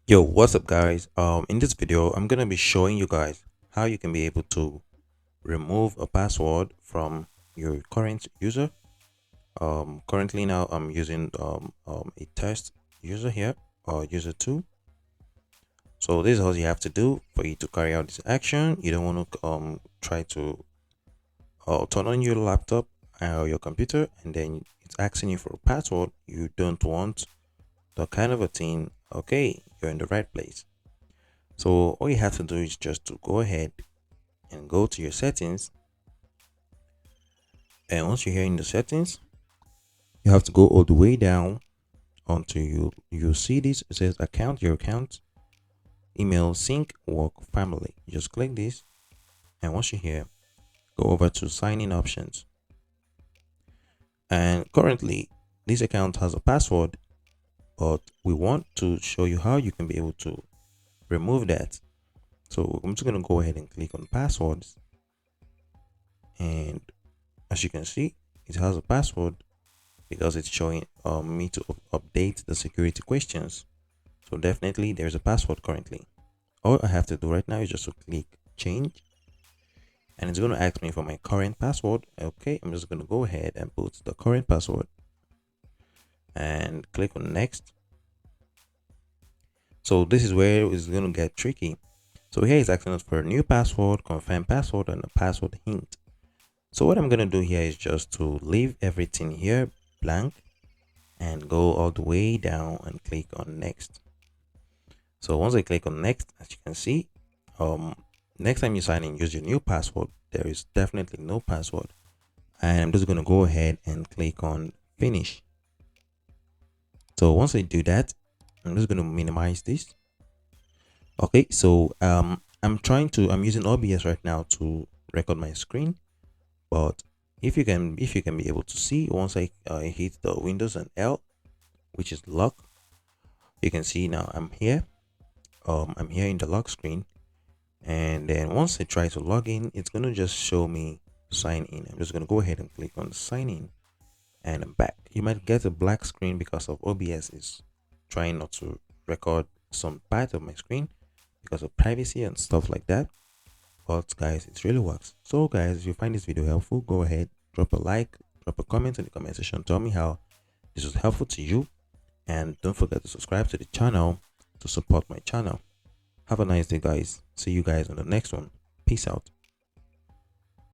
Yo, what's up guys? In this video, I'm gonna be showing you guys how you can be able to remove a password from your current user. Currently now I'm using a test user here or user 2. So this is all you have to do for you to carry out this action. You don't want to try to turn on your laptop or your computer and then it's asking you for a password. You don't want that kind of a thing. Okay, you're in the right place. So all you have to do is just to go ahead and go to your settings. And once you're here in the settings, you have to go all the way down until you see this. It says account, your account, email, sync, work, family. You just click this, and once you're here, go over to sign in options. And currently, this account has a password, but we want to show you how you can be able to remove that. So I'm just gonna go ahead and click on passwords, and as you can see, it has a password because it's showing me to update the security questions. So definitely there's a password currently. All I have to do right now is just to click change, and it's going to ask me for my current password. Okay, I'm just going to go ahead and put the current password and click on next. So this is where it's going to get tricky. So here is asking us for a new password, confirm password, and a password hint. So what I'm going to do here is just to leave everything here blank and go all the way down and click on next. So once I click on next, as you can see, next time you sign in, use your new password. There is definitely no password, and I'm just going to go ahead and click on finish. So once I do that, I'm just going to minimize this. Okay, so I'm using OBS right now to record my screen, but if you can be able to see, once I hit the Windows and L, which is lock, you can see now I'm here in the lock screen, and then once I try to log in, it's going to just show me sign in. I'm just going to go ahead and click on sign in, and I'm back. You might get a black screen because of OBS is trying not to record some part of my screen because of privacy and stuff like that. But guys, it really works. So guys, if you find this video helpful, go ahead, drop a like, drop a comment in the comment section, tell me how this was helpful to you, and don't forget to subscribe to the channel to support my channel. Have a nice day, guys. See you guys on the next one. Peace out.